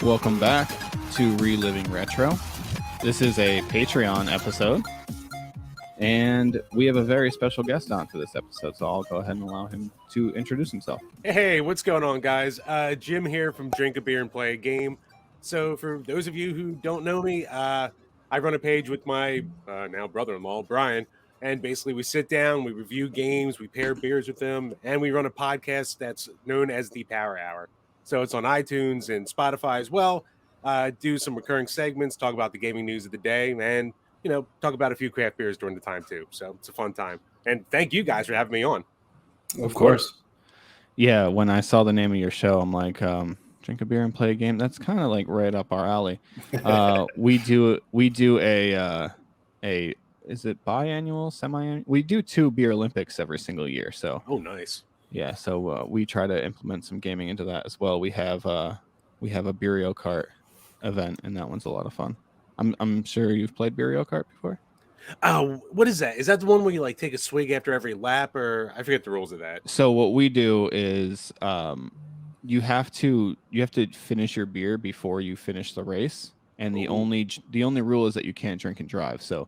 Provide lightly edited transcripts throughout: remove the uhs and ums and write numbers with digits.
Welcome back to Reliving Retro. This is a Patreon episode, and we have a very special guest on for this episode, so I'll go ahead and allow him to introduce himself. Hey, what's going on, guys? Jim here from Drink a Beer and Play a Game. So for those of you who don't know me, I run a page with my now brother-in-law, Brian, and basically we sit down, we review games, we pair beers with them, and we run a podcast that's known as the Power Hour. So it's on iTunes and Spotify as well. Do some recurring segments, talk about the gaming news of the day, and talk about a few craft beers during the time too. So it's a fun time. And thank you guys for having me on. Of course. Yeah, when I saw the name of your show, I'm like, drink a beer and play a game. That's kind of like right up our alley. We do a is it biannual, semi-annual? We do 2 beer Olympics every single year. So oh, nice. Yeah, so we try to implement some gaming into that as well. We have a Beerio Kart event, and that one's a lot of fun. I'm sure you've played Beerio Kart before. Oh, what is that? Is that the one where you like take a swig after every lap, or I forget the rules of that? So what we do is you have to finish your beer before you finish the race, and the only rule is that you can't drink and drive. So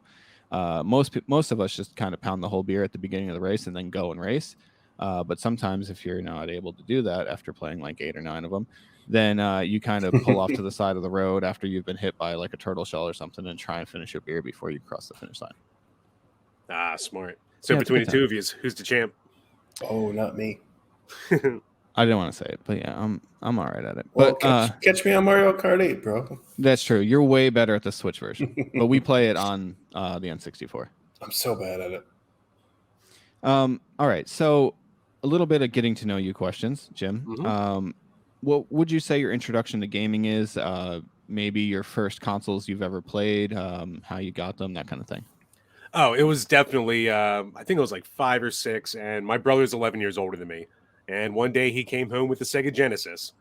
most of us just kind of pound the whole beer at the beginning of the race and then go and race. But sometimes if you're not able to do that after playing like 8 or 9 of them, then you kind of pull off to the side of the road after you've been hit by like a turtle shell or something and try and finish your beer before you cross the finish line. Ah, smart. So between the two of you, who's the champ? Oh, not me. I didn't want to say it, but yeah, I'm all right at it. Well, but catch me on Mario Kart 8, bro. That's true. You're way better at the Switch version, but we play it on the N64. I'm so bad at it. All right, so a little bit of getting to know you questions, Jim. Mm-hmm. What would you say your introduction to gaming is? Maybe your first consoles you've ever played, how you got them, that kind of thing. Oh, it was definitely, I think it was like 5 or 6, and my brother's 11 years older than me. And one day he came home with the Sega Genesis.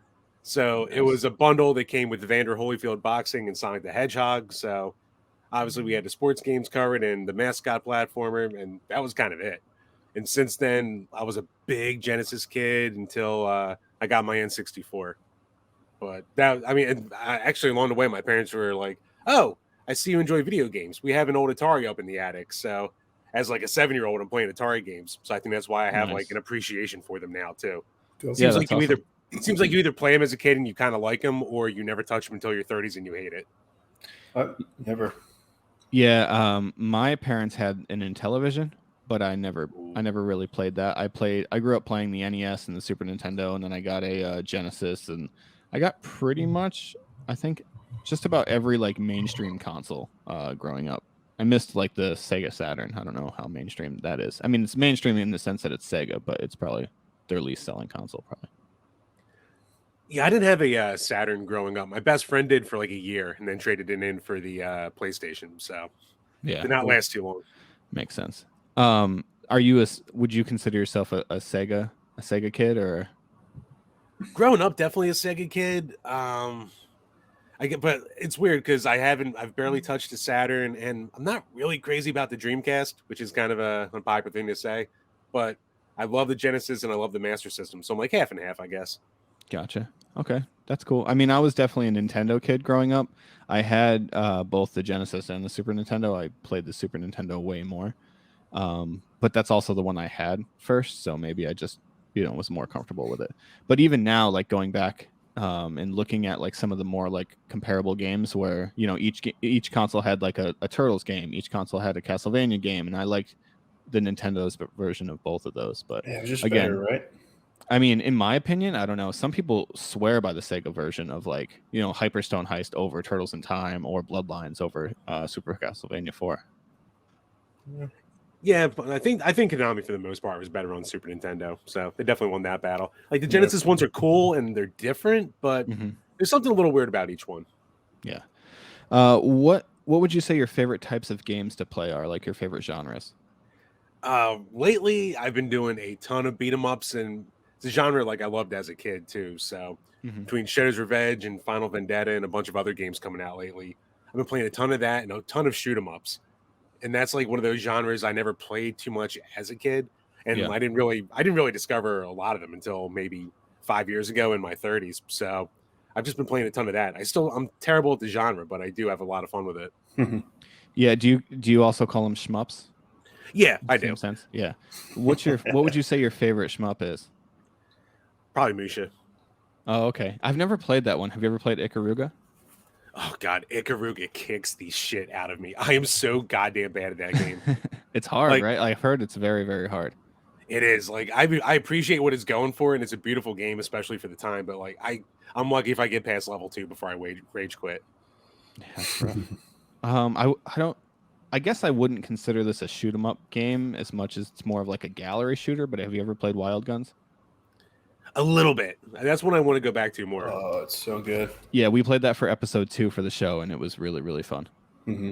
So It was a bundle that came with Vander Holyfield boxing and Sonic the Hedgehog. So obviously we had the sports games covered and the mascot platformer, and that was kind of it. And since then, I was a big Genesis kid until I got my N64. But actually along the way, my parents were like, "Oh, I see you enjoy video games. We have an old Atari up in the attic." So as like a 7-year-old, I'm playing Atari games. So I think that's why I have like an appreciation for them now too. It seems like you either play them as a kid and you kind of like them, or you never touch them until your 30s and you hate it. Never. Yeah, my parents had an Intellivision, but I never really played that. I grew up playing the NES and the Super Nintendo, and then I got a Genesis, and I got pretty much, I think, just about every like mainstream console growing up. I missed like the Sega Saturn. I don't know how mainstream that is. I mean, it's mainstream in the sense that it's Sega, but it's probably their least selling console, probably. Yeah, I didn't have a Saturn growing up. My best friend did for like a year, and then traded it in for the PlayStation. So yeah, did not last too long. Makes sense. Would you consider yourself a Sega kid, or? Growing up, definitely a Sega kid. But it's weird because I've barely touched a Saturn, and I'm not really crazy about the Dreamcast, which is kind of a unpopular thing to say. But I love the Genesis and I love the Master System, so I'm like half and half, I guess. Gotcha. Okay, that's cool. I mean, I was definitely a Nintendo kid growing up. I had both the Genesis and the Super Nintendo. I played the Super Nintendo way more, but that's also the one I had first, so maybe I just was more comfortable with it. But even now, like going back and looking at like some of the more like comparable games where each console had like a Turtles game, each console had a Castlevania game, and I liked the Nintendo's version of both of those. But yeah, it was just again, better, right? I mean, in my opinion, I don't know. Some people swear by the Sega version of like Hyperstone Heist over Turtles in Time or Bloodlines over Super Castlevania 4. Yeah, but I think Konami for the most part was better on Super Nintendo, so they definitely won that battle. Like the Genesis ones are cool and they're different, but there's something a little weird about each one. Yeah. What would you say your favorite types of games to play are? Like your favorite genres? Lately, I've been doing a ton of beat 'em ups, and it's a genre like I loved as a kid too. So between Shredder's Revenge and Final Vendetta and a bunch of other games coming out lately, I've been playing a ton of that and a ton of shoot 'em ups. And that's like one of those genres I never played too much as a kid, and I didn't really discover a lot of them until maybe 5 years ago in my 30s. So I've just been playing a ton of that. I'm terrible at the genre, but I do have a lot of fun with it. Yeah. Do you also call them shmups? Yeah, I Same do. sense. Yeah. What would you say your favorite shmup is? Probably Musha. Oh, okay. I've never played that one. Have you ever played Ikaruga? Oh God, Ikaruga kicks the shit out of me. I am so goddamn bad at that game. It's hard, Like, right? I've heard it's very, very hard. it is. Like I appreciate what it's going for, and it's a beautiful game, especially for the time. But like I'm lucky if I get past level 2 before I rage quit. Yeah, that's rough. I don't. I guess I wouldn't consider this a shoot 'em up game as much as it's more of like a gallery shooter. But have you ever played Wild Guns? A little bit. That's what I want to go back to more. Oh, it's so good. Yeah, we played that for episode 2 for the show, and it was really, really fun.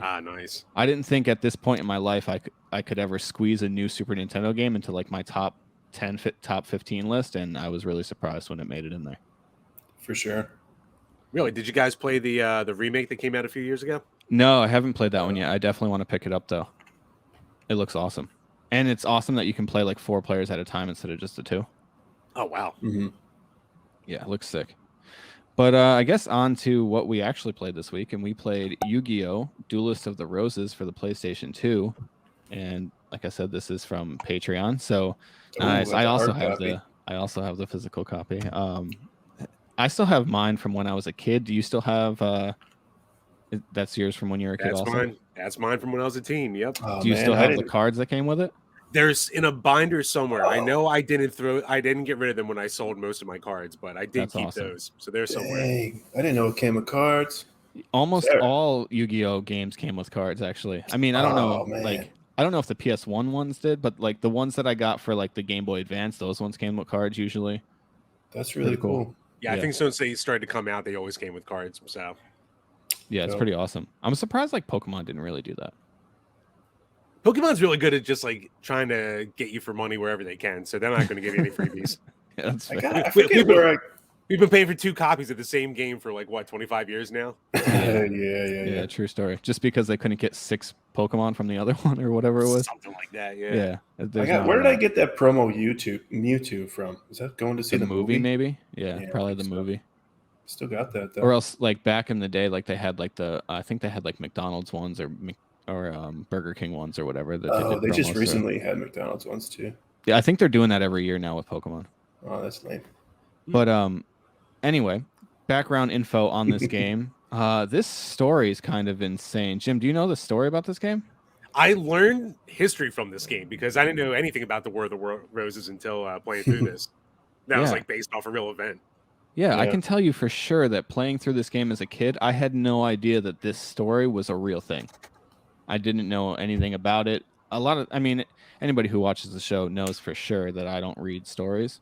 Ah, nice. I didn't think at this point in my life I could ever squeeze a new Super Nintendo game into like my top 10, top 15 list, and I was really surprised when it made it in there. For sure. Really? Did you guys play the remake that came out a few years ago? No, I haven't played that one yet. I definitely want to pick it up though. It looks awesome, and it's awesome that you can play like 4 players at a time instead of just the 2. Oh wow. Yeah, it looks sick. But I guess on to what we actually played this week, and we played Yu-Gi-Oh! Duelists of the Roses for the PlayStation 2, and like I said, this is from Patreon. So nice. I also have the physical copy. I still have mine from when I was a kid. Do you still have? That's yours from when you were a kid. That's also? mine. That's mine from when I was a teen. Yep. Oh, Do you man, still have the cards that came with it? There's in a binder somewhere. I know I didn't get rid of them when I sold most of my cards, but I did keep those. So they're somewhere. Dang, I didn't know it came with cards. Almost all Yu-Gi-Oh games came with cards, actually. I mean, I don't know, like I don't know if the PS1 ones did, but like the ones that I got for like the Game Boy Advance, those ones came with cards usually. That's really cool. Yeah, I think since they started to come out, they always came with cards. So yeah, it's pretty awesome. I'm surprised like Pokemon didn't really do that. Pokemon's really good at just like trying to get you for money wherever they can, so they're not going to give you any freebies. Yeah, that's fair. I forget where we've been paying for 2 copies of the same game for like what 25 years now. Yeah. True story. Just because they couldn't get 6 Pokemon from the other one or whatever it was, something like that. Yeah. Where did I get that promo Mewtwo from? Is that going to see the movie? Maybe. Yeah, probably the movie. Still got that though. Or else, like back in the day, like they had like I think they had like McDonald's ones or Burger King ones or whatever. They just recently had McDonald's ones too. Yeah, I think they're doing that every year now with Pokemon. Oh, that's lame. But anyway, background info on this game. This story is kind of insane. Jim, do you know the story about this game? I learned history from this game because I didn't know anything about the War of the Roses until playing through this. That was like based off a real event. Yeah, I can tell you for sure that playing through this game as a kid, I had no idea that this story was a real thing. I didn't know anything about it. Anybody who watches the show knows for sure that I don't read stories.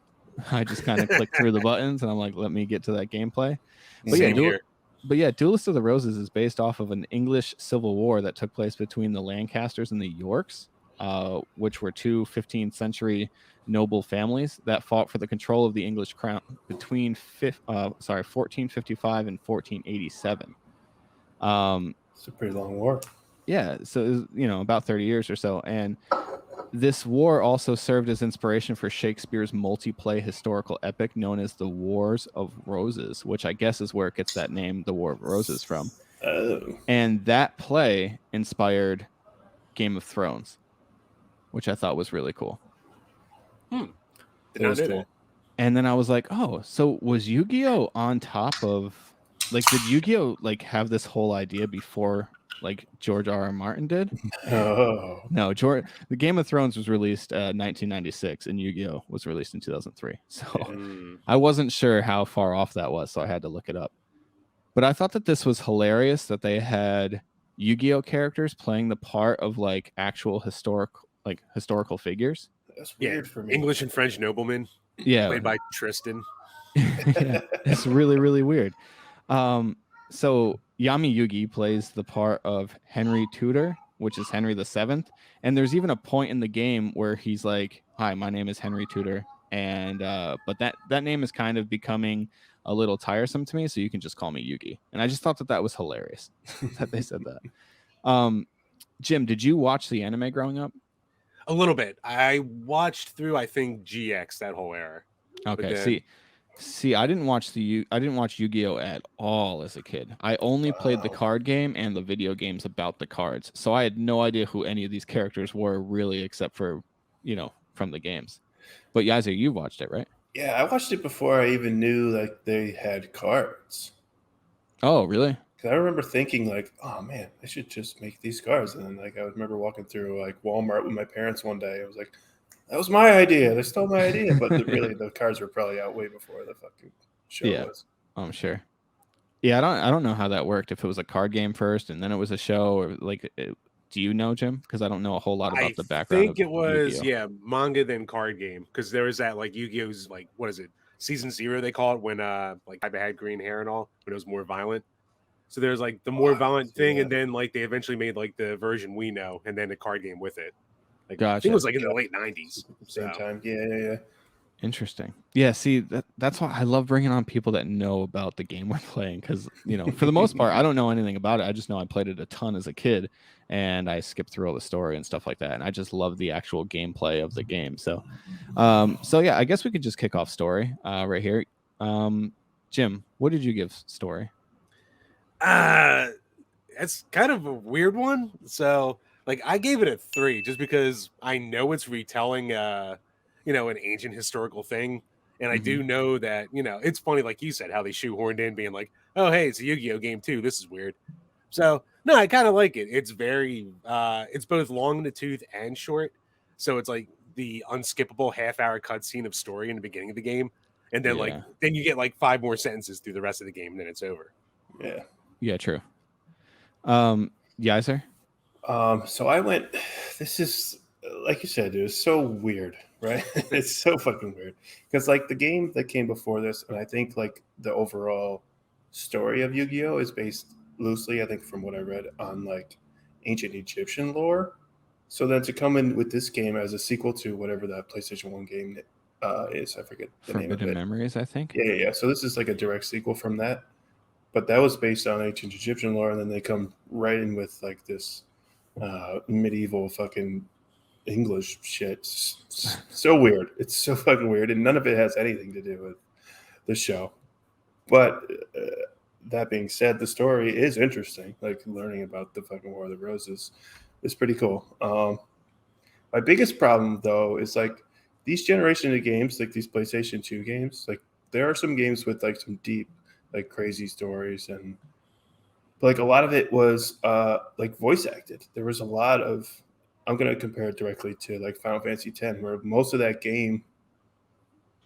I just kind of click through the buttons and I'm like, let me get to that gameplay. But yeah, Duelists of the Roses is based off of an English civil war that took place between the Lancasters and the Yorks, which were 2 15th century noble families that fought for the control of the English crown between 1455 and 1487. It's a pretty long war. Yeah, so it was, about 30 years or so. And this war also served as inspiration for Shakespeare's multiplay historical epic known as The Wars of Roses, which I guess is where it gets that name, The War of Roses, from. Oh. And that play inspired Game of Thrones, which I thought was really cool. And then I was like, oh, so was Yu-Gi-Oh on top of, like, did Yu-Gi-Oh like have this whole idea before like George R.R. Martin did? Oh. No, the Game of Thrones was released 1996 and Yu-Gi-Oh was released in 2003. So I wasn't sure how far off that was, so I had to look it up. But I thought that this was hilarious that they had Yu-Gi-Oh characters playing the part of like actual historical figures. That's weird for me. English and French noblemen. Yeah. Played by Tristan. Yeah, it's really, really weird. So Yami Yugi plays the part of Henry Tudor, which is Henry VII. And there's even a point in the game where he's like, hi, my name is Henry Tudor. And but that name is kind of becoming a little tiresome to me, so you can just call me Yugi. And I just thought that was hilarious that they said that. Jim, did you watch the anime growing up? A little bit. I watched through, I think, GX, that whole era. Okay, see, See, I didn't watch Yu-Gi-Oh at all as a kid. I only played the Wow. card game and the video games about the cards. So I had no idea who any of these characters were really, except for, from the games. But Yaiser, you watched it, right? Yeah, I watched it before I even knew like they had cards. Oh, really? Because I remember thinking like, oh man, I should just make these cards. And then like I remember walking through like Walmart with my parents one day. I was like, that was my idea. They stole my idea. But really, the cards were probably out way before the fucking show Yeah, was. I'm sure. Yeah, I don't know how that worked. If it was a card game first and then it was a show, or like, do you know, Jim? Because I don't know a whole lot I about the background think of it was Yu-Gi-Oh. manga then card game because there was that like Yu-Gi-Oh's like what is it season 0 they call it when like I had green hair and all when it was more violent. So there's like the Oh, more I didn't violent see thing, that. and then like they eventually made like the version we know, and then the card game with it. Like I think it was Gotcha. like in the late '90s. Same So time. Yeah. Interesting. Yeah, see, that's why I love bringing on people that know about the game we're playing, because for the most part, I don't know anything about it. I just know I played it a ton as a kid, and I skipped through all the story and stuff like that. And I just love the actual gameplay of the game. So yeah, I guess we could just kick off story right here. Jim, what did you give story? it's kind of a weird one. So like I gave it a 3 just because I know it's retelling an ancient historical thing. And I do know that, it's funny, like you said, how they shoehorned in being like, oh hey, it's a Yu-Gi-Oh game too. This is weird. So no, I kind of like it. It's very it's both long in the tooth and short. So it's like the unskippable half-hour cutscene of story in the beginning of the game. And then Yeah. then you get like 5 more sentences through the rest of the game, and then it's over. Yeah. Yeah, true. Yaiser? So I went. This is like you said, it was so weird, right? It's so fucking weird because like the game that came before this, and I think like the overall story of Yu-Gi-Oh is based loosely, I think, from what I read, on like ancient Egyptian lore. So then to come in with this game as a sequel to whatever that PlayStation One game is, I forget the name of Forbidden it. Memories, I think. Yeah. So this is like a direct sequel from that, but that was based on ancient Egyptian lore, and then they come right in with like this medieval fucking English shit. So weird. It's so fucking weird, and none of it has anything to do with the show. But that being said, the story is interesting. Like learning about the fucking War of the Roses is pretty cool. My biggest problem though is like these generation of games, like these PlayStation 2 games, like there are some games with like some deep, like crazy stories and like a lot of it was like voice acted. There was a lot of I'm gonna compare it directly to like Final Fantasy X, where most of that game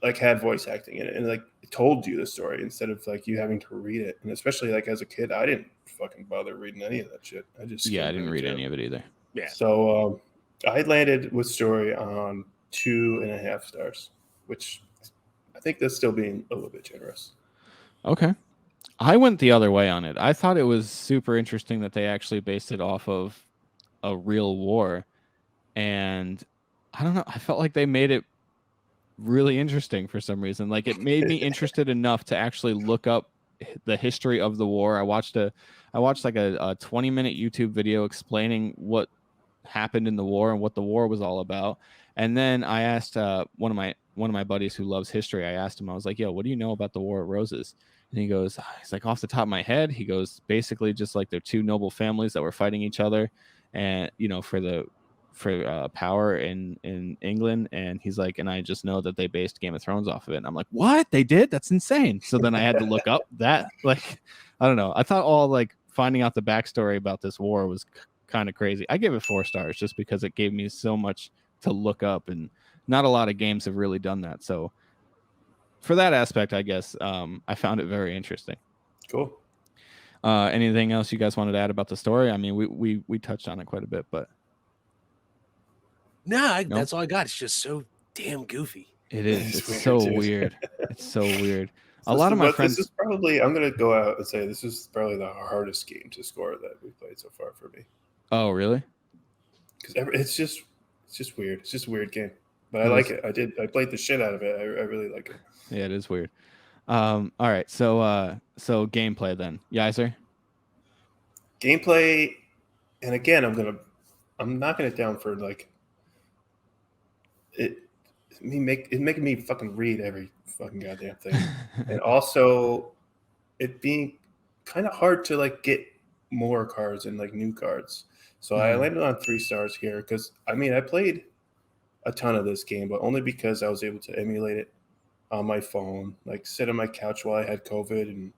like had voice acting in it and like it told you the story instead of like you having to read it. And especially like as a kid, I didn't fucking bother reading any of that shit. I just Yeah, I skimmed didn't right read through. any of it either. Yeah. So I landed with story on 2.5 stars, which I think that's still being a little bit generous. Okay. I went the other way on it. I thought it was super interesting that they actually based it off of a real war. And I don't know, I felt like they made it really interesting for some reason. Like it made me interested enough to actually look up the history of the war. I watched like a 20-minute YouTube video explaining what happened in the war and what the war was all about. And then I asked one of my buddies who loves history. I asked him, I was like, "Yo, what do you know about the War of Roses?" And he goes, he's like, off the top of my head, he goes, basically just like they're two noble families that were fighting each other, and for power in England. And he's like, and I just know that they based Game of Thrones off of it. And I'm like, what? They did? That's insane. So then I had to look up that. Like, I don't know. I thought all like finding out the backstory about this war was kind of crazy. I gave it 4 stars just because it gave me so much to look up, and not a lot of games have really done that. So for that aspect, I guess I found it very interesting. Cool. Anything else you guys wanted to add about the story? I mean, we touched on it quite a bit, but No, no? that's all I got. It's just so damn goofy. It is. It's It's weird, so too. weird. It's so weird. A lot of my friends. This is probably. I'm gonna go out and say this is probably the hardest game to score that we've played so far for me. Oh, really? Because it's just weird. It's just a weird game, but I like it. I played the shit out of it. I really like it. Yeah, it is weird. All right. So gameplay then. Yaiser? Gameplay, and again, I'm knocking it down for like it. making me fucking read every fucking goddamn thing, and also it being kind of hard to like get more cards and like new cards. So I landed on 3 stars here because I played a ton of this game, but only because I was able to emulate it on my phone, like sit on my couch while I had COVID and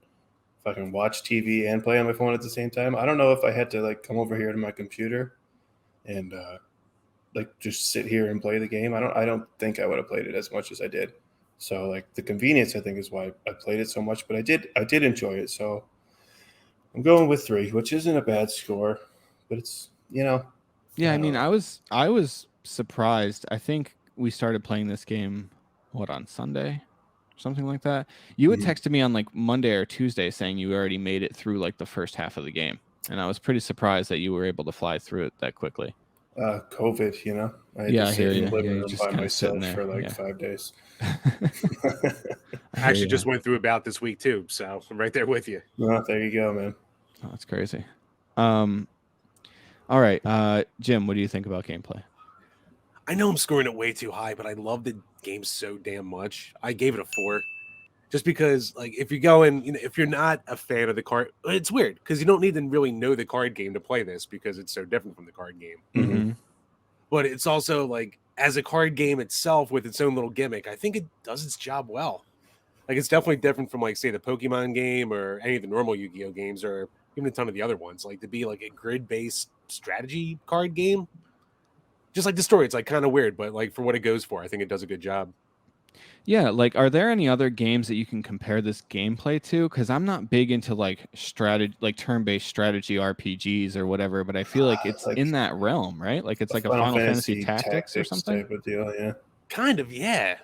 fucking watch TV and play on my phone at the same time. I don't know if I had to like come over here to my computer and like just sit here and play the game. I don't think I would have played it as much as I did. So like the convenience I think is why I played it so much, but I did enjoy it. So I'm going with 3, which isn't a bad score, but it's Yeah, I was surprised. I think we started playing this game on Sunday, something like that. You had texted me on like Monday or Tuesday saying you already made it through like the first half of the game, and I was pretty surprised that you were able to fly through it that quickly. COVID, I had to sit in the living room by myself for like 5 days. I actually just went through about this week too, so I'm right there with you. Well, there you go, man. Oh, that's crazy. All right, Jim, what do you think about gameplay? I know I'm scoring it way too high, but I love the game so damn much. I gave it a 4. Just because, like, if you're going, if you're not a fan of the card, it's weird because you don't need to really know the card game to play this because it's so different from the card game. Mm-hmm. But it's also like, as a card game itself with its own little gimmick, I think it does its job well. Like, it's definitely different from, like, say, the Pokemon game or any of the normal Yu-Gi-Oh games or even a ton of the other ones. Like, to be like a grid-based strategy card game, just like the story, it's like kind of weird, but like for what it goes for, I think it does a good job. Yeah, like, are there any other games that you can compare this gameplay to? Because I'm not big into like turn-based strategy RPGs or whatever, but I feel like it's like in that realm, right? Like it's like a Final Fantasy Tactics or something type of deal, yeah. Kind of, yeah.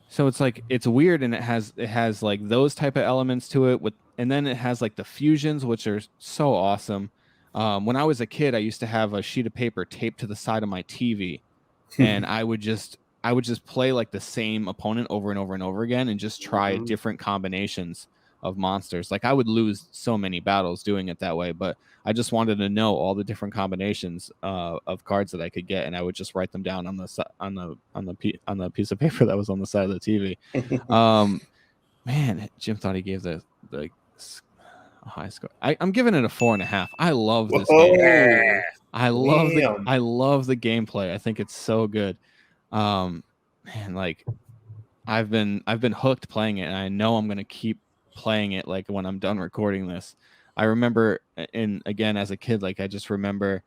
So it's like it's weird, and it has like those type of elements to it and then it has like the fusions, which are so awesome. When I was a kid, I used to have a sheet of paper taped to the side of my TV, and I would just play like the same opponent over and over and over again and just try different combinations of monsters. Like I would lose so many battles doing it that way, but I just wanted to know all the different combinations of cards that I could get, and I would just write them down on the piece of paper that was on the side of the TV. Man, Jim thought he gave the a high score. I'm giving it a 4.5. I love this game. I love the gameplay. I think it's so good. Man, like I've been hooked playing it, and I know I'm gonna keep playing it. Like when I'm done recording this, I remember, and again as a kid, like I just remember,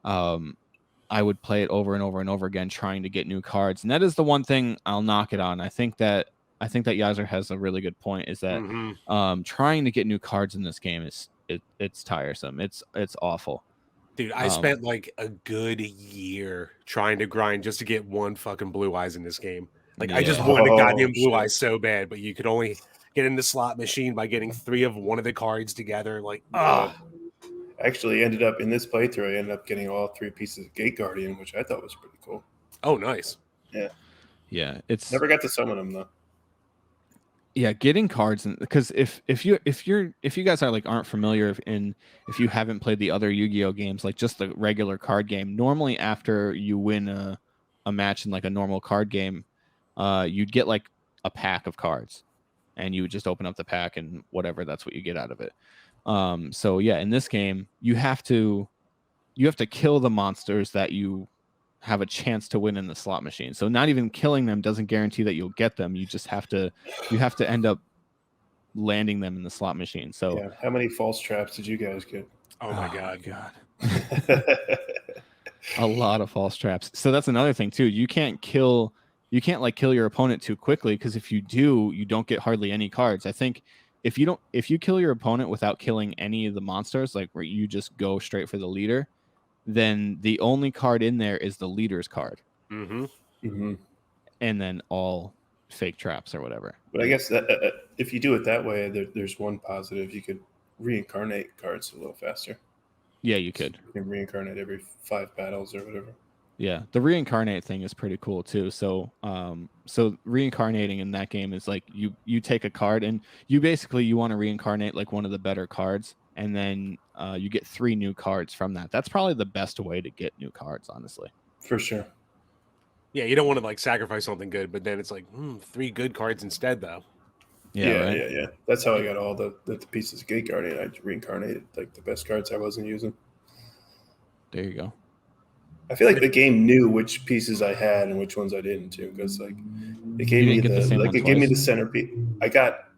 I would play it over and over and over again, trying to get new cards. And that is the one thing I'll knock it on. I think that Yaiser has a really good point. Is that trying to get new cards in this game it's tiresome. It's awful. Dude, I spent like a good year trying to grind just to get one fucking Blue Eyes in this game. Like I just wanted a goddamn Blue Eyes so bad, but you could only get in the slot machine by getting 3 of one of the cards together. Like, Actually ended up in this playthrough, I ended up getting all 3 pieces of Gate Guardian, which I thought was pretty cool. Oh, nice. Yeah. It's never got to summon them though. Yeah, getting cards, because if you guys are like aren't familiar, if you haven't played the other Yu-Gi-Oh games, like just the regular card game, normally after you win a match in like a normal card game, you'd get like a pack of cards, and you would just open up the pack and whatever, that's what you get out of it. So yeah, in this game you have to kill the monsters that you have a chance to win in the slot machine. So not even killing them doesn't guarantee that you'll get them. You just have to end up landing them in the slot machine. So yeah. How many false traps did you guys get? Oh my god. A lot of false traps. So that's another thing too. You can't kill your opponent too quickly, because if you do, you don't get hardly any cards. I think if you kill your opponent without killing any of the monsters, like where you just go straight for the leader, then the only card in there is the leader's card. And then all fake traps or whatever. But I guess that if you do it that way, there's one positive. You could reincarnate cards a little faster. Yeah, you could. You can reincarnate every 5 battles or whatever. Yeah, the reincarnate thing is pretty cool too. So so reincarnating in that game is like you take a card and you want to reincarnate like one of the better cards, and then you get 3 new cards from that. That's probably the best way to get new cards, honestly. For sure. Yeah, you don't want to like sacrifice something good, but then it's like 3 good cards instead, though. Yeah. That's how I got all the pieces of Gate Guardian. I reincarnated like the best cards I wasn't using. There you go. I feel like the game knew which pieces I had and which ones I didn't too, because like it gave You me didn't get the same one gave me twice? the centerpiece. I got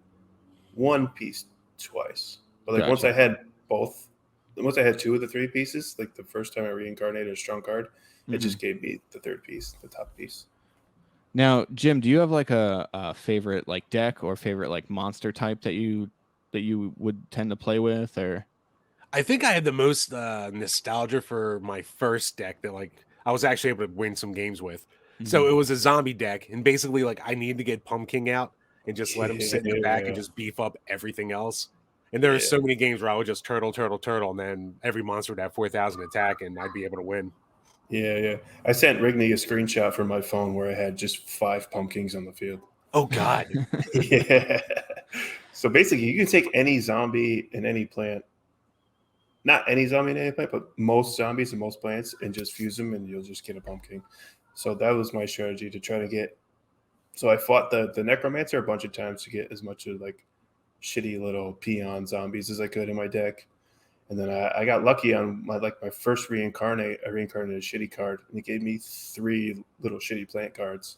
one piece twice, but like once Gotcha. I had both, once I had 2 of the 3 pieces, like the first time I reincarnated a strong card, it just gave me the third piece, the top piece. Now, Jim, do you have like a favorite like deck or favorite like monster type that you would tend to play with, or? I think I had the most nostalgia for my first deck that like I was actually able to win some games with. So it was a zombie deck, and basically like I needed to get Pumpkin out and just let him sit in the back and just beef up everything else. And there are so many games where I would just turtle, and then every monster would have 4,000 attack, and I'd be able to win. Yeah. I sent Rigney a screenshot from my phone where I had just 5 pumpkins on the field. Oh God. Yeah. So basically, you can take any zombie and any plant, not any zombie and any plant, but most zombies and most plants, and just fuse them, and you'll just get a pumpkin. So that was my strategy to try to get. So I fought the necromancer a bunch of times to get as much of like shitty little peon zombies as I could in my deck. And then I got lucky on my first reincarnate. I reincarnated a shitty card, and it gave me 3 little shitty plant cards.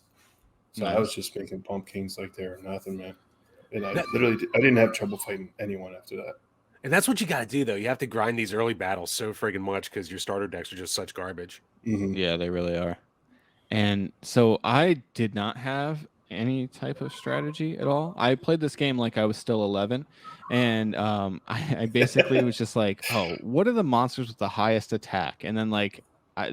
So I was just making pumpkins like they were nothing, man. And I didn't have trouble fighting anyone after that. And that's what you got to do, though. You have to grind these early battles so friggin' much because your starter decks are just such garbage. Mm-hmm. Yeah, they really are. And so I did not have any type of strategy at all. I played this game like I was still 11, and I basically was just like, oh, what are the monsters with the highest attack? And then like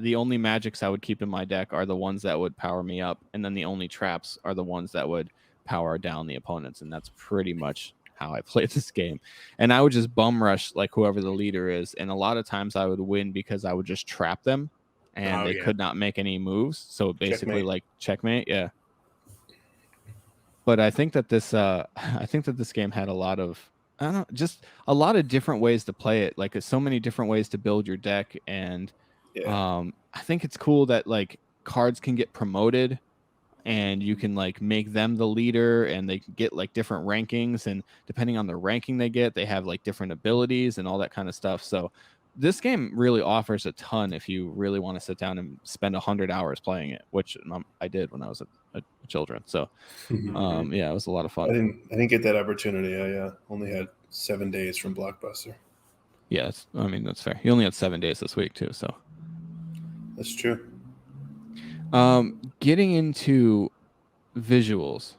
the only magics I would keep in my deck are the ones that would power me up, and then the only traps are the ones that would power down the opponents, and that's pretty much how I played this game. And I would just bum rush like whoever the leader is, and a lot of times I would win because I would just trap them and they could not make any moves. So basically like checkmate. Yeah. But I think that this game had a lot of, I don't know, just a lot of different ways to play it. Like so many different ways to build your deck. And I think it's cool that like cards can get promoted and you can like make them the leader, and they can get like different rankings, and depending on the ranking they get, they have like different abilities and all that kind of stuff. So this game really offers a ton if you really want to sit down and spend 100 hours playing it, which I did when I was a children. So yeah, it was a lot of fun. I didn't get that opportunity. I only had 7 days from Blockbuster. Yeah, that's fair. You only had 7 days this week too, so that's true. Getting into visuals,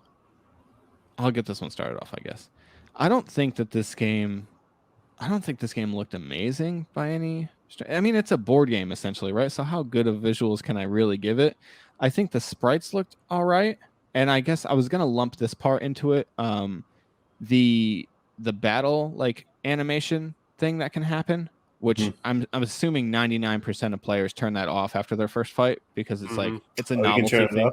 I'll get this one started off, I guess. I don't think this game looked amazing by any. I mean, it's a board game essentially, right? So how good of visuals can I really give it? I think the sprites looked all right, and I guess I was gonna lump this part into it. The battle like animation thing that can happen, which I'm assuming 99% of players turn that off after their first fight because it's like it's a novelty thing.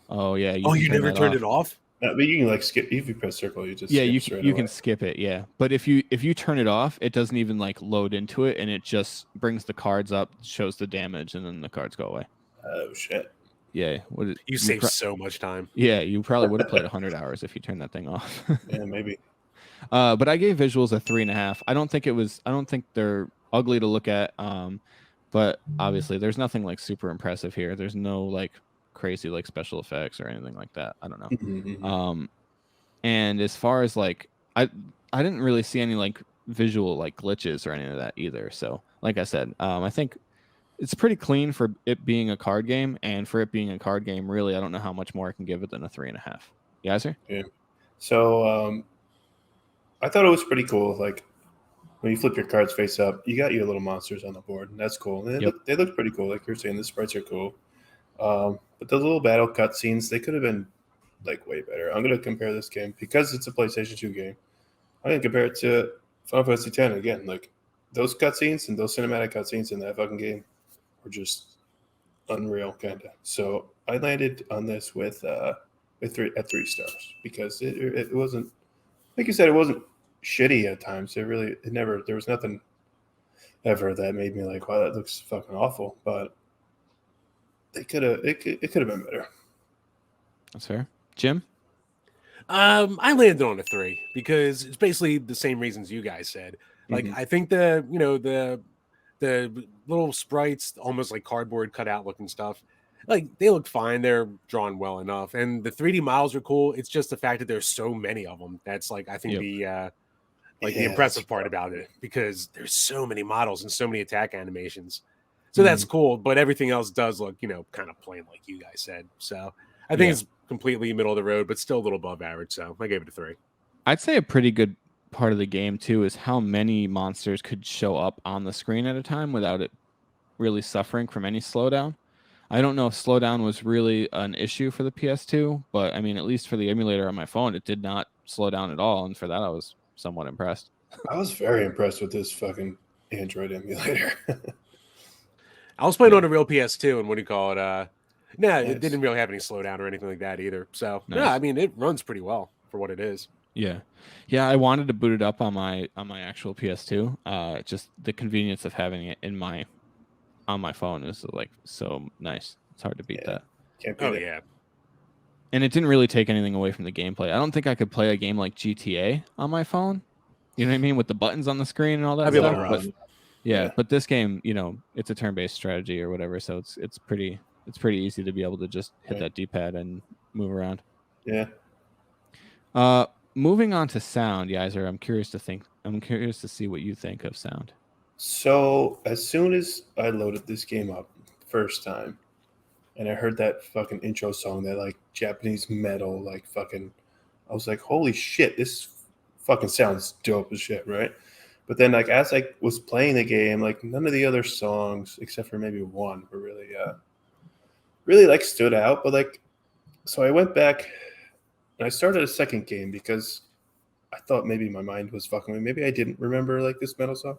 Oh yeah. You never turned it off? No, but you can like skip. If you press circle, you just you can skip it. Yeah, but if you turn it off, it doesn't even like load into it, and it just brings the cards up, shows the damage, and then the cards go away. Oh shit. Yeah, you save so much time. Yeah, you probably would have played 100 hours if you turned that thing off. Yeah, maybe. But I gave visuals a 3.5. I don't think they're ugly to look at. But obviously there's nothing like super impressive here. There's no like crazy like special effects or anything like that. I don't know. Mm-hmm. And as far as like I didn't really see any like visual like glitches or any of that either. So like I said, I think it's pretty clean for it being a card game, and for it being a card game, really, I don't know how much more I can give it than a 3.5. Yaiser? Yeah. So I thought it was pretty cool. Like when you flip your cards face up, you got your little monsters on the board, and that's cool. And they look pretty cool. Like you're saying, the sprites are cool. But the little battle cutscenes, they could have been like way better. I'm going to compare this game because it's a PlayStation 2 game. I'm going to compare it to Final Fantasy X again. Like those cutscenes and those cinematic cutscenes in that fucking game were just unreal, kind of. So I landed on this with 3 stars because it wasn't, like you said, it wasn't shitty at times. There was nothing ever that made me like, wow, that looks fucking awful. But they could have it could have been better. That's fair. Jim? I landed on a 3 because it's basically the same reasons you guys said. Like, Mhm. I think the little sprites, almost like cardboard cutout looking stuff, like they look fine. They're drawn well enough, and the 3D models are cool. It's just the fact that there's so many of them. That's like I think Yep. the Yeah, impressive that's part rough. about it, because there's so many models and so many attack animations. So Mm-hmm. that's cool, but everything else does look, kind of plain like you guys said. So I think Yeah. it's completely middle of the road, but still a little above average. So I gave it a 3. I'd say a pretty good part of the game too is how many monsters could show up on the screen at a time without it really suffering from any slowdown. I don't know if slowdown was really an issue for the PS2, but I mean, at least for the emulator on my phone, it did not slow down at all, and for that, I was somewhat impressed. I was very impressed with this fucking Android emulator. I was playing Yeah. on a real PS2, and what do you call it? No, Nice. it didn't really have any slowdown or anything like that either. So Nice. yeah, I mean, it runs pretty well for what it is. Yeah, I wanted to boot it up on my actual PS2. Just the convenience of having it on my phone is like so nice. It's hard to beat Yeah. that. Can't beat Oh it. yeah, And it didn't really take anything away from the gameplay. I don't think I could play a game like GTA on my phone. You know what I mean, with the buttons on the screen and all that I'd be able stuff. to But run. yeah, but this game, it's a turn-based strategy or whatever, so it's pretty easy to be able to just hit Right. that D-pad and move around. Yeah. Moving on to sound, Yaiser, I'm curious to see what you think of sound. So as soon as I loaded this game up first time, and I heard that fucking intro song, that like Japanese metal, like fucking, I was like, holy shit, this fucking sounds dope as shit, right? But then like as I was playing the game, like none of the other songs except for maybe one were really like stood out. But like, so I went back and I started a second game because I thought maybe my mind was fucking with me. Maybe I didn't remember like this metal song.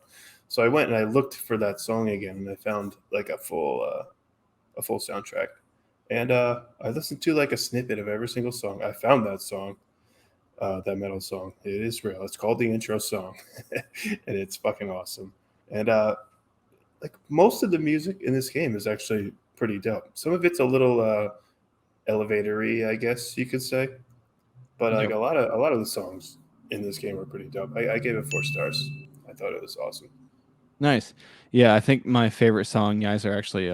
So I went and I looked for that song again, and I found like a full soundtrack. And I listened to like a snippet of every single song. I found that song, that metal song. It is real. It's called the intro song, and it's fucking awesome. And like most of the music in this game is actually pretty dope. Some of it's a little elevatory, I guess you could say. But like Yep. a lot of the songs in this game are pretty dope. I gave it 4 stars. I thought it was awesome. Nice. Yeah, I think my favorite song, Yaiser actually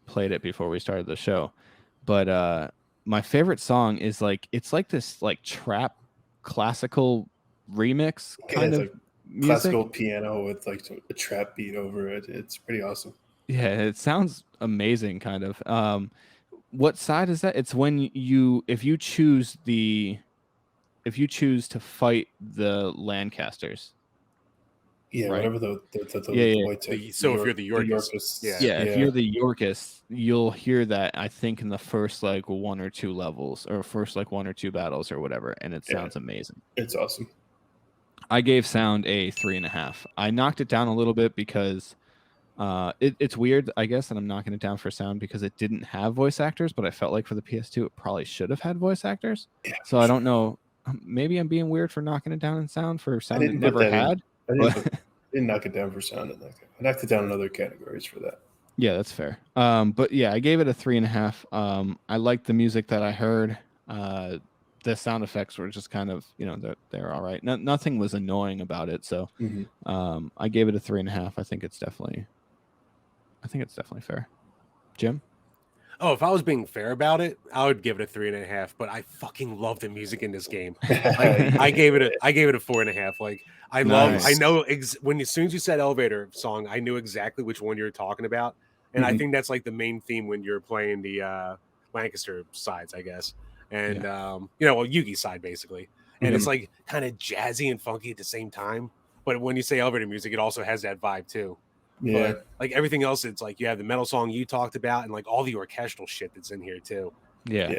played it before we started the show. But my favorite song is like it's like this like trap classical remix kind it's of like music. classical piano with like a trap beat over it. It's pretty awesome. Yeah, it sounds amazing kind of. What side is that? It's when if you choose to fight the Lancasters. Yeah, Right? whatever the Yeah. white tip. So if you're the Yorkists, Yorkists, yeah. If you're the Yorkists, you'll hear that I think in the first like 1 or 2 levels or first like 1 or 2 battles or whatever, and it sounds amazing. it's awesome. I gave sound a 3.5. I knocked it down a little bit because it's weird, I guess, and I'm knocking it down for sound because it didn't have voice actors, but I felt like for the PS2 it probably should have had voice actors. Yeah, So I don't know. Maybe I'm being weird for knocking it down in sound for sound it never had. I didn't knock it down for sound. I knocked it down in other categories for that. Yeah, that's fair. But yeah, I gave it a 3.5. I liked the music that I heard. The sound effects were just kind of, they're all right. Nothing was annoying about it. So I gave it a 3.5. I think it's definitely fair. Jim? Oh, if I was being fair about it, I would give it a 3.5. But I fucking love the music in this game. I gave it a 4.5. Like I Nice. know when as soon as you said elevator song, I knew exactly which one you were talking about, and I think that's like the main theme when you're playing the Lancaster sides, I guess, and Yugi's side basically, and it's like kind of jazzy and funky at the same time. But when you say elevator music, it also has that vibe too. Yeah. But like everything else, it's like you have the metal song you talked about, and like all the orchestral shit that's in here too. Yeah.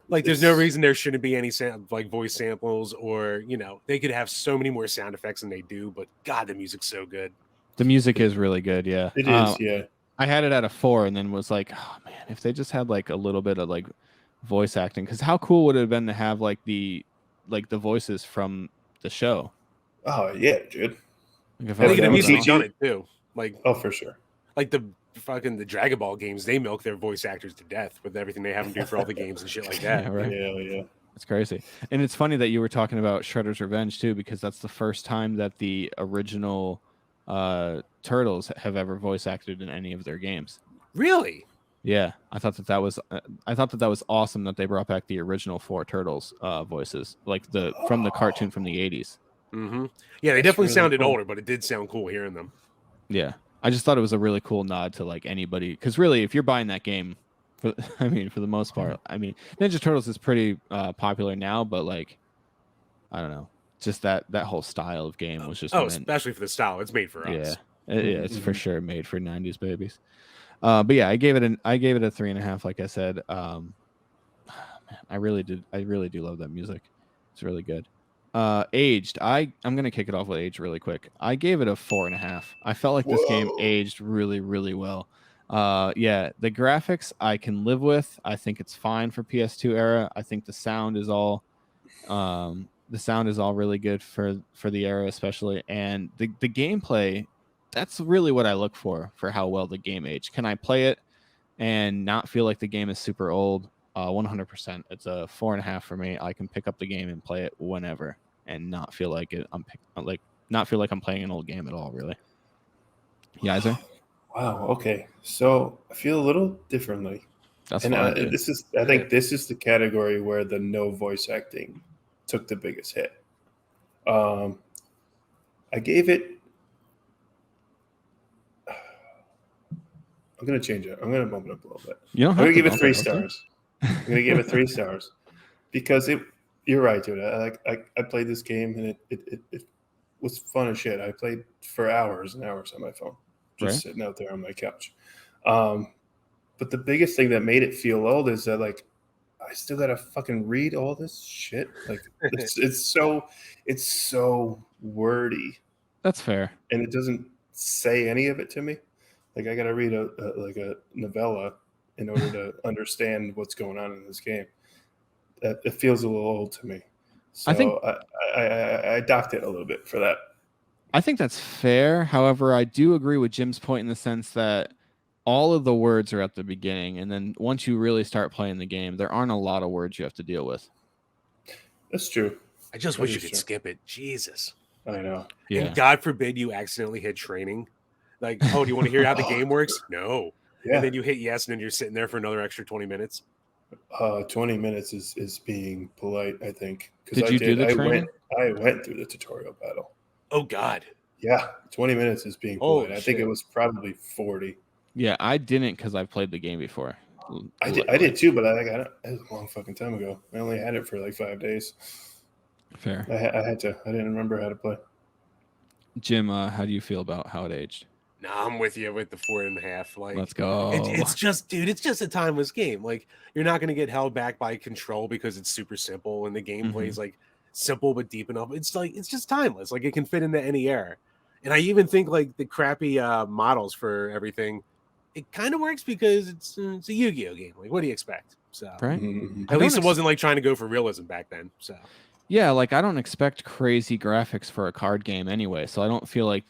Like there's no reason there shouldn't be any like voice samples, or they could have so many more sound effects than they do. But God, the music's so good. The music is really good. Yeah, it is. Yeah. I had it at a 4 and then was like, oh man, if they just had like a little bit of like voice acting, because how cool would it have been to have like the voices from the show? Oh yeah, dude. Like if I think was it able easily to- done it too. Like Oh, for sure. like the fucking the Dragon Ball games, they milk their voice actors to death with everything they have them do for all the games and shit like that. Yeah, right. Yeah. It's crazy. And it's funny that you were talking about Shredder's Revenge too, because that's the first time that the original Turtles have ever voice acted in any of their games. Really? Yeah, I thought that was awesome that they brought back the original 4 Turtles voices, like from the cartoon from the 80s. Mm-hmm. Yeah, they definitely sounded older, but it did sound cool hearing them. Yeah, I just thought it was a really cool nod to like anybody, because really, if you're buying that game, for the most part, I mean, Ninja Turtles is pretty popular now, but like, I don't know, just that whole style of game was just especially for the style, it's made for us. Yeah, it's for sure made for 90s babies. But yeah, I gave it a 3.5. Like I said, man, I really do love that music. It's really good. Aged, I'm gonna kick it off with Aged really quick. I gave it a 4.5. I felt like this game aged really, really well. Yeah, the graphics I can live with. I think it's fine for PS2 era. I think the sound is all really good for the era, especially, and the gameplay. That's really what I look for how well the game aged. Can I play it and not feel like the game is super old? 100%. It's a 4.5 for me. I can pick up the game and play it whenever and not feel like not feel like I'm playing an old game at all, really. Yaiser? Wow. Okay. So I feel a little differently. That's and fine. I think this is the category where the no voice acting took the biggest hit. I gave it. I'm gonna change it. I'm gonna bump it up a little bit. I'm gonna give it 3 stars. I'm gonna give it 3 stars because you're right, dude. I played this game and it was fun as shit. I played for hours and hours on my phone, just sitting out there on my couch. But the biggest thing that made it feel old is that like I still gotta fucking read all this shit. Like it's so wordy. That's fair. And it doesn't say any of it to me. Like I gotta read a novella in order to understand what's going on in this game. It feels a little old to me. So I think I docked it a little bit for that. I think that's fair. However, I do agree with Jim's point in the sense that all of the words are at the beginning, and then once you really start playing the game, there aren't a lot of words you have to deal with. That's true. I just wish you could skip it. Jesus. I know. Yeah. And God forbid you accidentally hit training. Like, oh, do you want to hear how the game works? No. Yeah. And then you hit yes, and then you're sitting there for another extra 20 minutes. 20 minutes is being polite, I think. Did you do the training? I went through the tutorial battle. Oh, God. Yeah, 20 minutes is being polite. I think it was probably 40. Yeah, I didn't because I've played the game before. I did too, but I got it. It was a long fucking time ago. I only had it for like 5 days. Fair. I had to. I didn't remember how to play. Jim, how do you feel about how it aged? Nah, I'm with you with the 4.5. Like, let's go. It's just, dude, it's just a timeless game. Like, you're not going to get held back by control because it's super simple and the gameplay is like simple but deep enough. It's like, it's just timeless. Like, it can fit into any era. And I even think like the crappy models for everything, it kind of works because it's a Yu-Gi-Oh game. Like, what do you expect? So, right? At least it wasn't like trying to go for realism back then. So, yeah, like I don't expect crazy graphics for a card game anyway. So I don't feel like,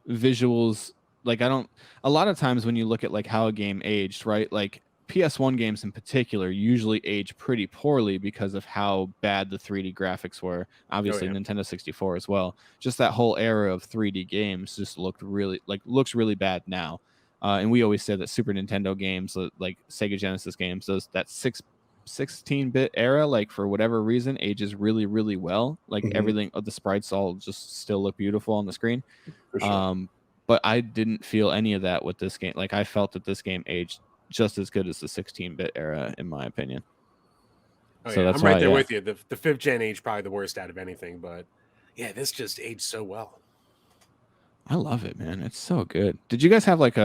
visuals, like a lot of times when you look at like how a game aged, right? Like PS1 games in particular usually age pretty poorly because of how bad the 3D graphics were. Obviously Nintendo 64 as well. Just that whole era of 3D games just looks really bad now. And we always say that Super Nintendo games, like Sega Genesis games, that 16-bit era, like for whatever reason, ages really, really well. Like everything, the sprites all just still look beautiful on the screen. For sure. But I didn't feel any of that with this game. Like I felt that this game aged just as good as the 16-bit era, in my opinion. Oh, so that's I'm right there with you. The 5th gen age probably the worst out of anything, but yeah, this just aged so well. I love it, man. It's so good. Did you guys have like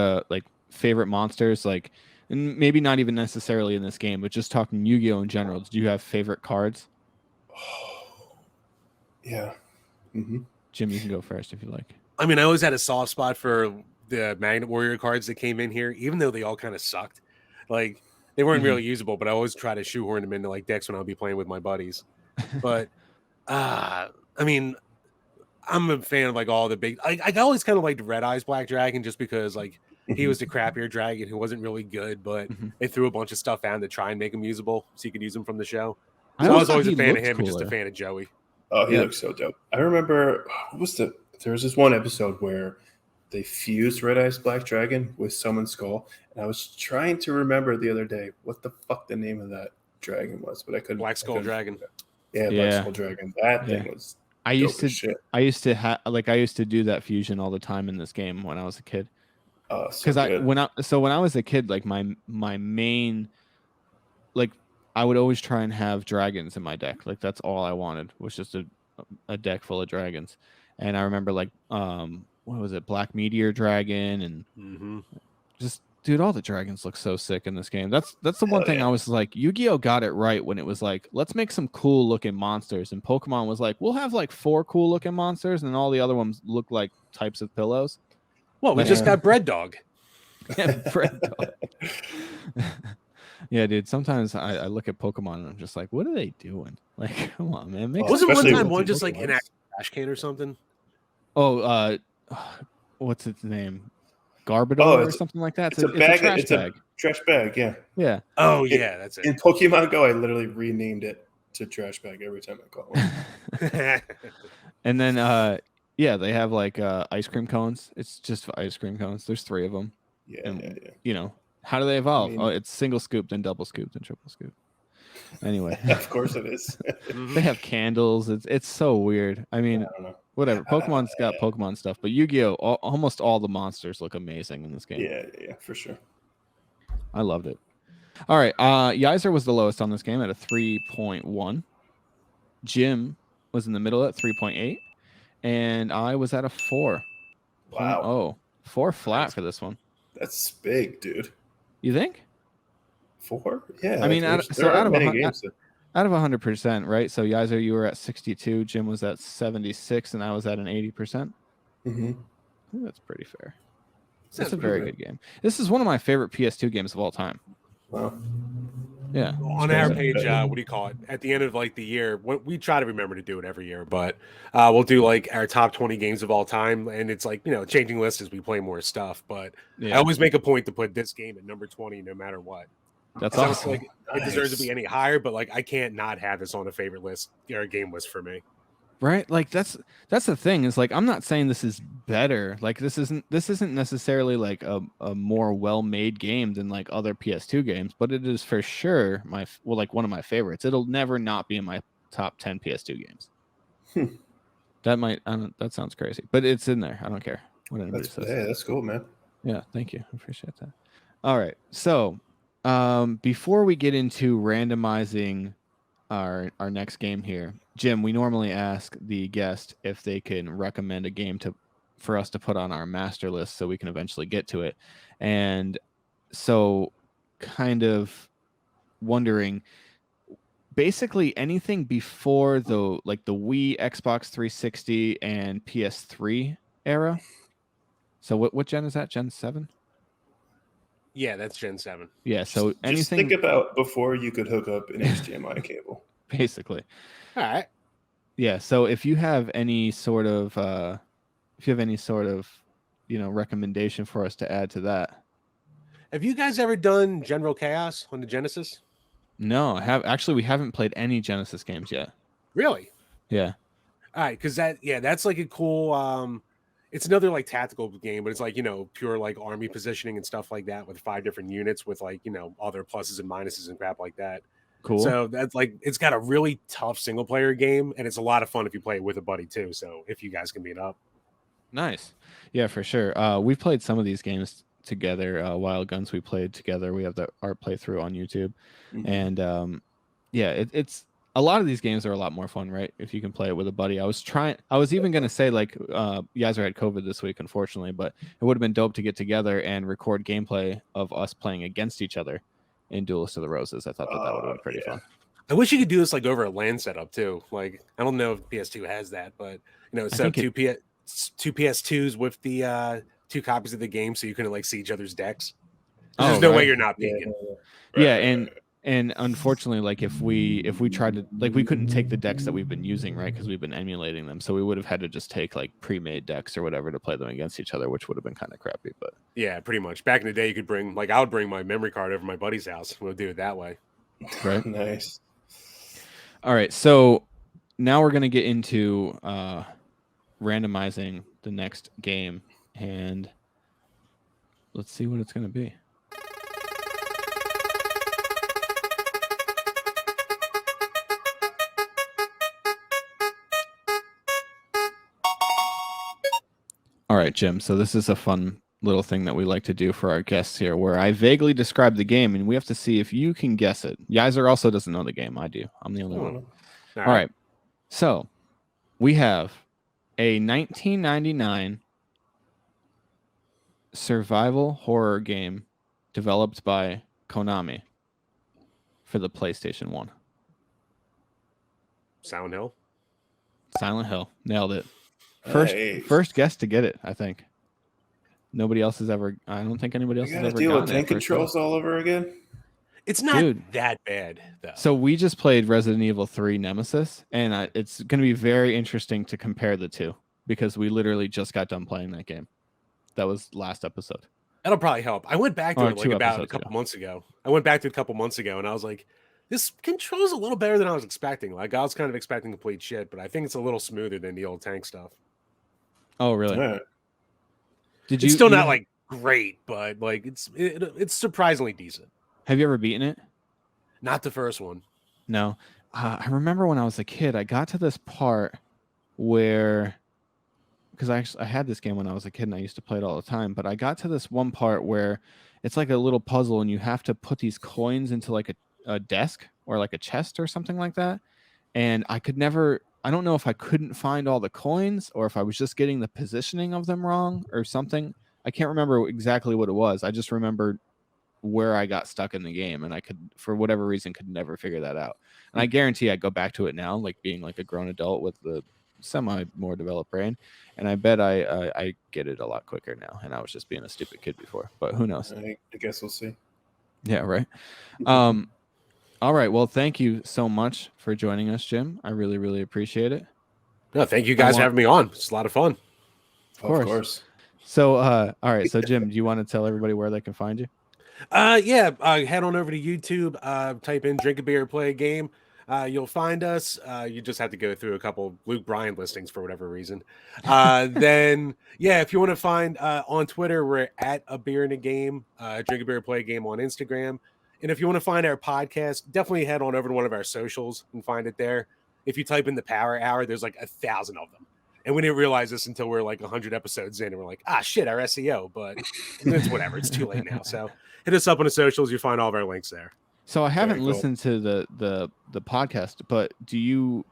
favorite monsters, like, and maybe not even necessarily in this game, but just talking Yu-Gi-Oh in general? Did you have favorite cards? Yeah. Jim, you can go first if you like. I mean, I always had a soft spot for the Magnet Warrior cards that came in here, even though they all kind of sucked. Like, they weren't really usable, but I always try to shoehorn them into like decks when I'll be playing with my buddies. But I mean, I'm a fan of like all the big. I always kind of liked Red Eyes Black Dragon just because like he was the crappier dragon who wasn't really good, but they threw a bunch of stuff out to try and make him usable so you could use him from the show. So I was always a fan of him and just a fan of Joey. Oh, he looks so dope. I remember there was this one episode where they fused Red Eyes Black Dragon with Summon Skull, and I was trying to remember the other day what the fuck the name of that dragon was, but I couldn't. Black Skull Dragon. Yeah, Black Skull Dragon. That thing was. I used to do that fusion all the time in this game when I was a kid. Because when I was a kid, like my main, like I would always try and have dragons in my deck. Like that's all I wanted was just a deck full of dragons. And I remember like what was it, Black Meteor Dragon, and just dude, all the dragons look so sick in this game. That's the one thing I was like, Yu-Gi-Oh got it right when it was like, let's make some cool looking monsters, and Pokemon was like, we'll have like 4 cool looking monsters, and then all the other ones look like types of pillows. Well, we just got Bread Dog. Yeah, Bread Dog. Yeah, dude. Sometimes I look at Pokemon and I'm just like, what are they doing? Like, come on, man. Wasn't one time one just like an trash can or something? Oh, what's its name? Garbodor or something like that. It's a trash bag. Trash bag, yeah. Yeah. Oh, yeah, that's it. In Pokemon Go, I literally renamed it to trash bag every time I call it. And then, yeah, they have like ice cream cones. It's just ice cream cones. There's 3 of them. Yeah. You know, how do they evolve? It's single scoop, then double scoop, then triple scoop. Anyway. Of course it is. They have candles. It's so weird. I mean, whatever. Pokemon's got Pokemon stuff, but Yu-Gi-Oh! Almost all the monsters look amazing in this game. Yeah, for sure. I loved it. All right. Yaiser was the lowest on this game at a 3.1. Jim was in the middle at 3.8. And I was at a 4. Wow. Oh, 4 flat for this one. That's big, dude. You think? 4? Yeah. I mean, out of 100%, right? So Yaiser, you were at 62. Jim was at 76, and I was at an 80%. Mm-hmm. That's pretty fair. That's a very good game. This is one of my favorite PS2 games of all time. Wow. Yeah. On our page, what do you call it? At the end of like the year, we try to remember to do it every year, but we'll do like our top 20 games of all time, and it's like, you know, changing lists as we play more stuff. But I always make a point to put this game at number 20, no matter what. That's awesome. Like, it deserves to be any higher, but like I can't not have this on a favorite list or a game list for me. Right? Like that's the thing, is like I'm not saying this is better. Like this isn't necessarily like a more well-made game than like other PS2 games, but it is for sure like one of my favorites. It'll never not be in my top 10 PS2 games. That sounds crazy, but it's in there. I don't care what anybody says. Yeah, that's cool, man. Yeah, thank you. I appreciate that. All right. So, before we get into randomizing our next game here, Jim, we normally ask the guest if they can recommend a game for us to put on our master list so we can eventually get to it. And so kind of wondering, basically anything before the Wii, Xbox 360 and PS3 era. So what gen is that? Gen 7? Yeah, that's Gen 7. Yeah, so anything. Just think about before you could hook up an HDMI cable. Basically. All right. Yeah, so if you have any sort of recommendation for us to add to that. Have you guys ever done General Chaos on the Genesis? No, we haven't played any Genesis games yet. Really? Yeah. All right, because that's like a cool it's another like tactical game, but it's like, you know, pure like army positioning and stuff like that with 5 different units with like, you know, all their pluses and minuses and crap like that. Cool. So that's like, it's got a really tough single player game, and it's a lot of fun if you play it with a buddy too. So if you guys can meet up. Nice. Yeah, for sure. We've played some of these games together. Wild Guns we played together. We have the art playthrough on YouTube. Mm-hmm. And it's a lot of these games are a lot more fun, right? If you can play it with a buddy. I was even going to say like Yaiser had COVID this week, unfortunately, but it would have been dope to get together and record gameplay of us playing against each other in Duelists of the Roses. I thought that would have been pretty fun. I wish you could do this like over a LAN setup too. Like, I don't know if PS2 has that, but you know, set up two PS2s with the 2 copies of the game so you can like see each other's decks. There's no way you're not peeking. Yeah, and And unfortunately, like if we tried to, like, we couldn't take the decks that we've been using, right? Because we've been emulating them, so we would have had to just take like pre-made decks or whatever to play them against each other, which would have been kind of crappy. But Yeah, pretty much. Back in the day, you could bring, like, I would bring my memory card over to my buddy's house. We'll do it that way. right. Nice. All right, so now we're gonna get into randomizing the next game, and let's see what it's gonna be. All right, Jim. So this is a fun little thing that we like to do for our guests here, where I vaguely describe the game, and we have to see if you can guess it. Yaiser also doesn't know the game. I do. I'm the only one. All right. So we have a 1999 survival horror game developed by Konami for the PlayStation 1. Silent Hill. Silent Hill. Nailed it. Nice. First guest to get it, I think. Nobody else has ever. I don't think anybody else You has gotta ever deal gotten with it tank first controls go. all over again. It's not Dude. that bad, though. So we just played Resident Evil 3 Nemesis, and it's going to be very interesting to compare the two because we literally just got done playing that game. That was last episode. That'll probably help. I went back to it like 2 about a episodes couple ago. months ago. I went back to it a couple months ago, and I was like, this controls a little better than I was expecting. Like, I was kind of expecting complete shit, but I think it's a little smoother than the old tank stuff. Oh, really? All right. Did It's still not like great, but like it's surprisingly decent. Have you ever beaten it? Not the first one. No. I remember when I was a kid, I got to this part where, because I had this game when I was a kid and I used to play it all the time, but I got to this one part where it's like a little puzzle and you have to put these coins into like a desk or like a chest or something like that. And I don't know if I couldn't find all the coins or if I was just getting the positioning of them wrong or something. I can't remember exactly what it was. I just remember where I got stuck in the game, and I could, for whatever reason, could never figure that out. And I guarantee I go back to it now, like being like a grown adult with the semi more developed brain, and I bet I get it a lot quicker now. And I was just being a stupid kid before, but who knows? I guess we'll see. Yeah, right. All right. Well, thank you so much for joining us, Jim. I really, really appreciate it. No, thank you guys for having me on. It's a lot of fun. Of course. So, all right. So, Jim, do you want to tell everybody where they can find you? Yeah. Head on over to YouTube. Type in "Drink a Beer, Play a Game." You'll find us. You just have to go through a couple Luke Bryan listings for whatever reason. Then, yeah, if you want to find on Twitter, we're at A Beer in a Game. Drink a Beer, Play a Game on Instagram. And if you want to find our podcast, definitely head on over to one of our socials and find it there. If you type in the Power Hour, there's like 1,000 of them. And we didn't realize this until we're like 100 episodes in. And we're like, shit, our SEO. But it's whatever. It's too late now. So hit us up on the socials. You'll find all of our links there. So I haven't listened to the podcast, but do you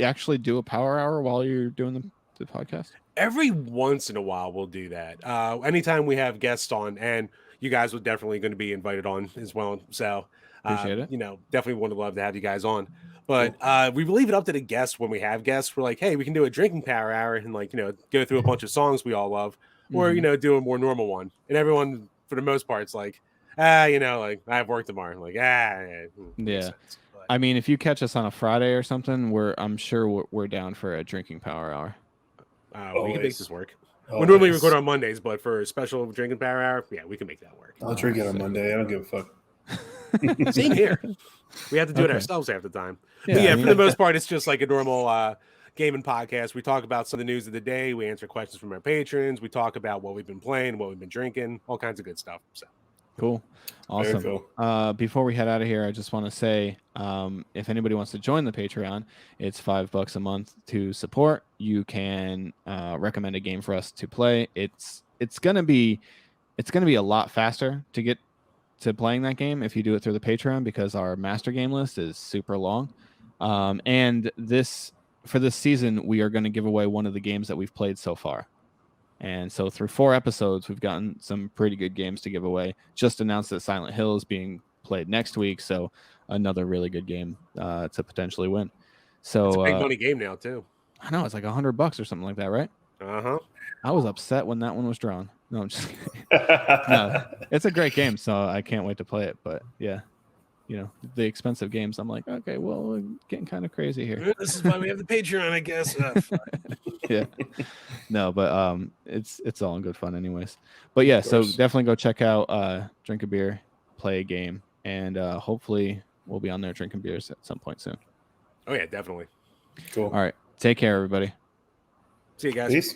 actually do a Power Hour while you're doing the podcast? Every once in a while, we'll do that. Anytime we have guests on, and you guys are definitely going to be invited on as well. So appreciate it. Definitely would love to have you guys on. But we leave it up to the guests when we have guests. We're like, hey, we can do a drinking Power Hour and go through a bunch of songs we all love, or do a more normal one. And everyone, for the most part, it's like, I have work tomorrow. I'm like, yeah. I mean, if you catch us on a Friday or something, I'm sure we're down for a drinking Power Hour. We can make this work. We normally record on Mondays, but for a special drinking Power Hour, yeah, we can make that work. I'll drink it on Monday. I don't give a fuck. Same here. We have to do it ourselves half the time. Yeah, but for the most part, it's just like a normal gaming podcast. We talk about some of the news of the day. We answer questions from our patrons. We talk about what we've been playing, what we've been drinking, all kinds of good stuff. So cool. Awesome. Cool. Before we head out of here, I just want to say, if anybody wants to join the Patreon, it's $5 a month to support. You can recommend a game for us to play. It's gonna be a lot faster to get to playing that game if you do it through the Patreon, because our master game list is super long. And for this season, we are going to give away one of the games that we've played so far. And so through 4 episodes, we've gotten some pretty good games to give away. Just announced that Silent Hill is being played next week, so another really good game to potentially win. So it's a big money game now too. I know, it's like $100 or something like that, right? I was upset when that one was drawn. No, I'm just kidding. No, it's a great game, so I can't wait to play it. But yeah. the expensive games. I'm like, okay, well, we're getting kind of crazy here. This is why we have the Patreon, I guess. Yeah. No, but it's all in good fun anyways. But yeah, so course. definitely go check out Drink a Beer, Play a Game, and hopefully we'll be on there drinking beers at some point soon. Oh yeah, definitely. Cool. All right. Take care, everybody. See you guys. Peace.